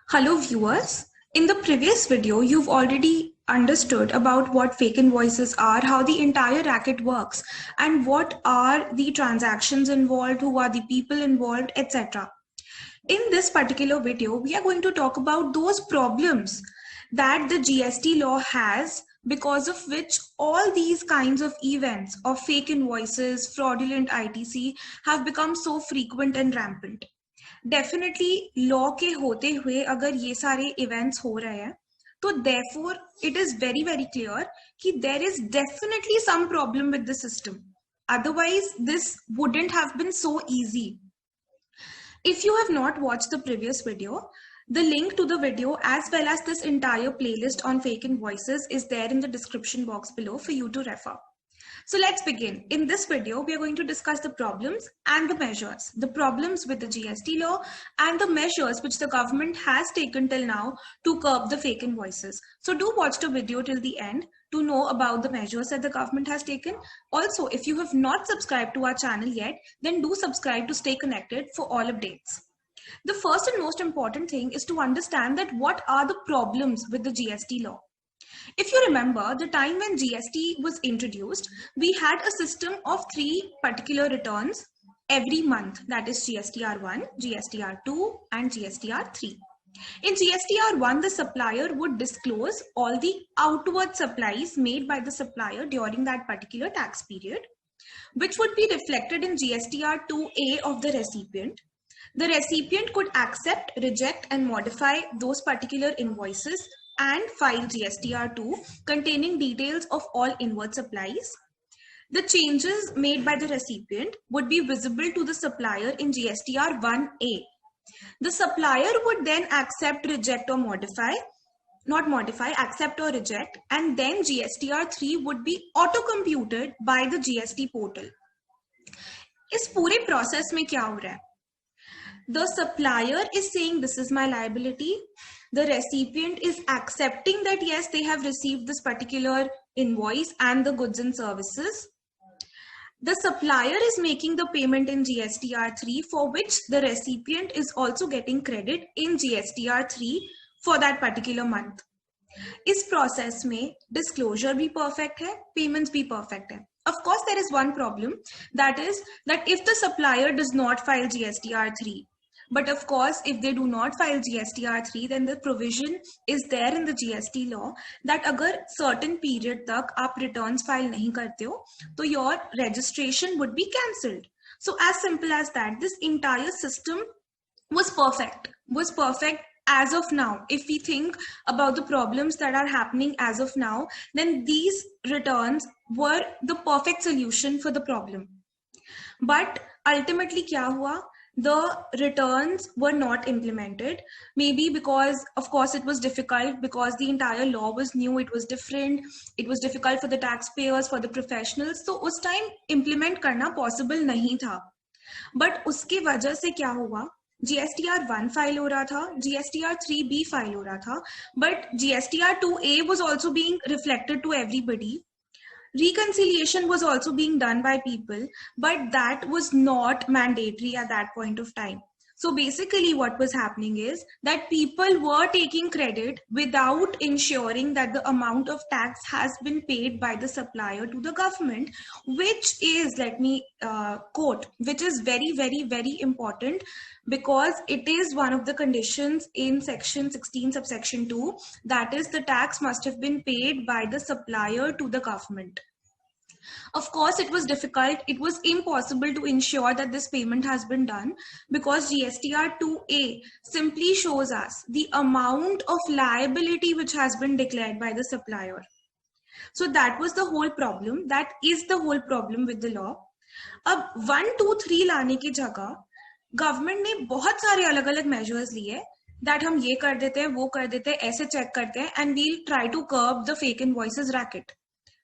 Hello viewers. In the previous video, you've already understood about what fake invoices are, how the entire racket works, and what are the transactions involved, who are the people involved, etc. In this particular video, we are going to talk about those problems that the GST law has, because of which all these kinds of events of fake invoices, fraudulent ITC have become so frequent and rampant. Definitely law के होते हुए अगर ये सारे events हो रहे हैं तो therefore it is very very clear कि there is definitely some problem with the system. Otherwise this wouldn't have been so easy. If you have not watched the previous video, the link to the video as well as this entire playlist on fake invoices is there in the description box below for you to refer. So let's begin. In this video, we are going to discuss the problems and the measures, the problems with the GST law and the measures which the government has taken till now to curb the fake invoices. So do watch the video till the end to know about the measures that the government has taken. Also, if you have not subscribed to our channel yet, then do subscribe to stay connected for all updates. The first and most important thing is to understand that what are the problems with the GST law. If you remember the time when GST was introduced, we had a system of 3 particular returns every month, that is GSTR1, GSTR2 and GSTR3. In GSTR1, the supplier would disclose all the outward supplies made by the supplier during that particular tax period, which would be reflected in GSTR2A of the recipient. The recipient could accept, reject and modify those particular invoices and file GSTR2 containing details of all inward supplies. The changes made by the recipient would be visible to the supplier in GSTR1A. The supplier would then accept, reject or modify, accept or reject, and then GSTR3 would be auto-computed by the GST portal. इस पूरे process में क्या हो रहा है? The supplier is saying this is my liability. The recipient is accepting that yes, they have received this particular invoice and the goods and services. The supplier is making the payment in GSTR3, for which the recipient is also getting credit in GSTR3 for that particular month. इस process में disclosure भी perfect है, payments भी perfect है. Of course, there is one problem, that is that if the supplier does not file GSTR3, but of course, if they do not file GSTR3, then the provision is there in the GST law that अगर certain period तक आप returns file नहीं करते हो, तो your registration would be cancelled. So as simple as that, this entire system was perfect as of now. If we think about the problems that are happening as of now, then these returns were the perfect solution for the problem. But ultimately क्या हुआ? The returns were not implemented, maybe because of course it was difficult, because the entire law was new, it was different, it was difficult for the taxpayers, for the professionals, so उस time implement करना possible नहीं था. But उसके वजह से क्या हुआ? GSTR1 file हो रहा था, GSTR3B फाइल हो रहा था, but GSTR2A was also being reflected to everybody. Reconciliation was also being done by people, but that was not mandatory at that point of time. So basically what was happening is that people were taking credit without ensuring that the amount of tax has been paid by the supplier to the government, which is, let me quote, which is very, very, very important, because it is one of the conditions in section 16 subsection 2, that is the tax must have been paid by the supplier to the government. Of course, it was difficult. It was impossible to ensure that this payment has been done, because GSTR2A simply shows us the amount of liability which has been declared by the supplier. So that was the whole problem. That is the whole problem with the law. अब 1, 2, 3 लाने की जगह government ने बहुत सारे अलग अलग measures लिए, that हम ये कर देते हैं, वो कर देते हैं, ऐसे चेक करते हैं, and we'll try to curb the fake invoices racket.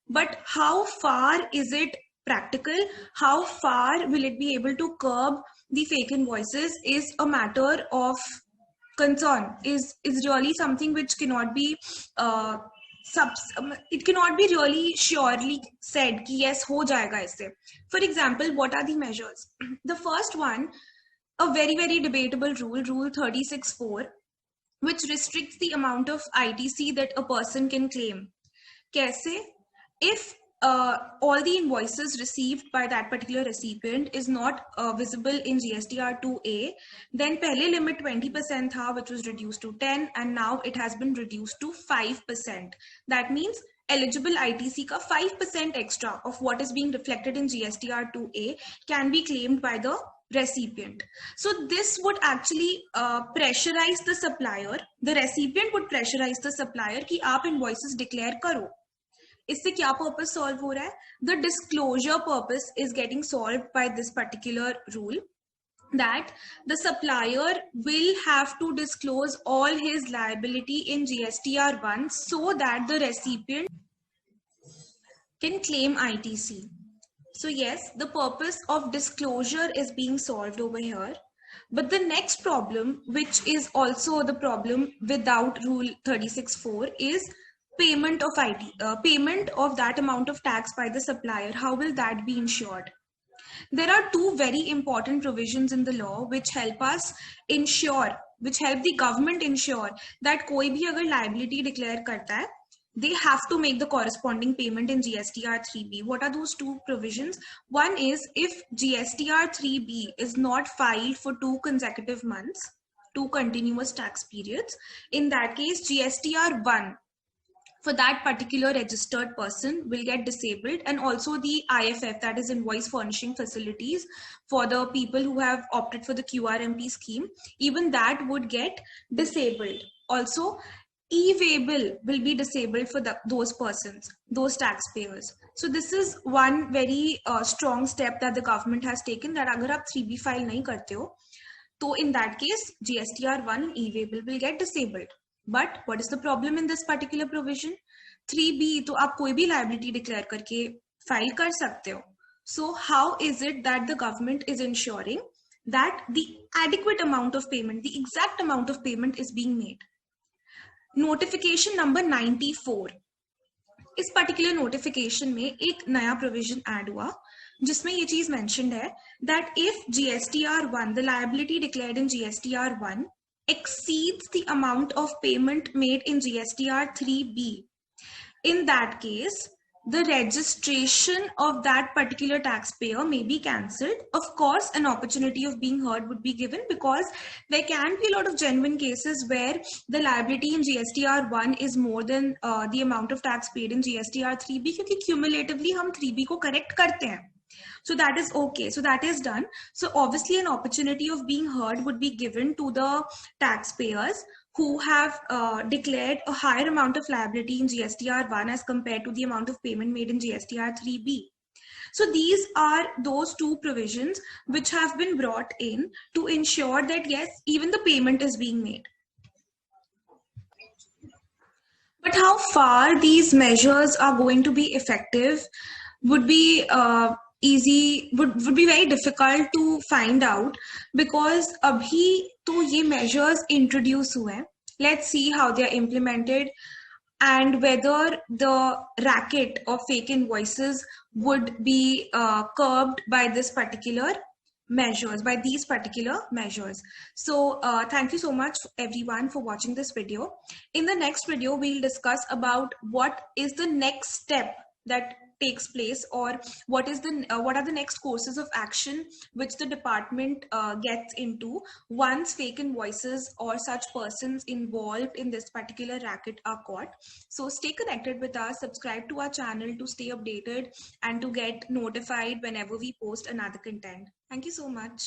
But how far is it practical? How far will it be able to curb the fake invoices is a matter of concern, is really something which cannot be it cannot be really surely said कि yes हो जाएगा इससे. For example, what are the measures? The first one, a very, very debatable rule, Rule 36(4), which restricts the amount of ITC that a person can claim. Kaise? If all the invoices received by that particular recipient is not visible in GSTR 2A, then pehle limit 20% tha, which was reduced to 10, and now it has been reduced to 5%. That means eligible ITC ka 5% extra of what is being reflected in GSTR 2A can be claimed by the recipient. So this would actually pressurize the supplier. The recipient would pressurize the supplier कि आप invoices declare करो. इससे क्या purpose solve हो रहा है? The disclosure purpose is getting solved by this particular rule, that the supplier will have to disclose all his liability in GSTR 1 so that the recipient can claim ITC. So yes, the purpose of disclosure is being solved over here. But the next problem, which is also the problem without Rule 36(4), is payment of that amount of tax by the supplier. How will that be ensured? There are two very important provisions in the law which help us ensure, which help the government ensure that कोई भी अगर liability declare करता है, they have to make the corresponding payment in GSTR 3B. What are those two provisions? One is if GSTR 3B is not filed for 2 consecutive months, 2 continuous tax periods, in that case GSTR 1 for that particular registered person will get disabled, and also the IFF, that is invoice furnishing facilities, for the people who have opted for the QRMP scheme, even that would get disabled. Also, e-waybill will be disabled for those persons, those taxpayers. So this is one very strong step that the government has taken, that agar aap 3B file nahi karte ho, so in that case GSTR 1 e-waybill will get disabled. But what is the problem in this particular provision? 3B, तो आप कोई भी liability declare करके file कर सकते हो. So how is it that the government is ensuring that the adequate amount of payment, the exact amount of payment is being made? Notification number 94. इस particular notification में एक नया provision add हुआ जिसमें ये चीज mentioned है that if GSTR 1, the liability declared in GSTR 1 exceeds the amount of payment made in GSTR 3B, in that case, the registration of that particular taxpayer may be cancelled. Of course, an opportunity of being heard would be given, because there can be a lot of genuine cases where the liability in GSTR 1 is more than the amount of tax paid in GSTR 3B, क्योंकि cumulatively हम 3B को correct करते हैं. So that is okay. So that is done. So obviously an opportunity of being heard would be given to the taxpayers who have declared a higher amount of liability in GSTR 1 as compared to the amount of payment made in GSTR 3B. So these are those two provisions which have been brought in to ensure that yes, even the payment is being made. But how far these measures are going to be effective would be would be very difficult to find out, because abhi to ye measures introduce हुए हैं. Let's see how they are implemented and whether the racket of fake invoices would be curbed by this particular measures, by these particular measures. So thank you so much everyone for watching this video. In the next video, we'll discuss about what is the next step that takes place, or what are the next courses of action which the department gets into once fake invoices or such persons involved in this particular racket are caught. So stay connected with us, subscribe to our channel to stay updated and to get notified whenever we post another content. Thank you so much.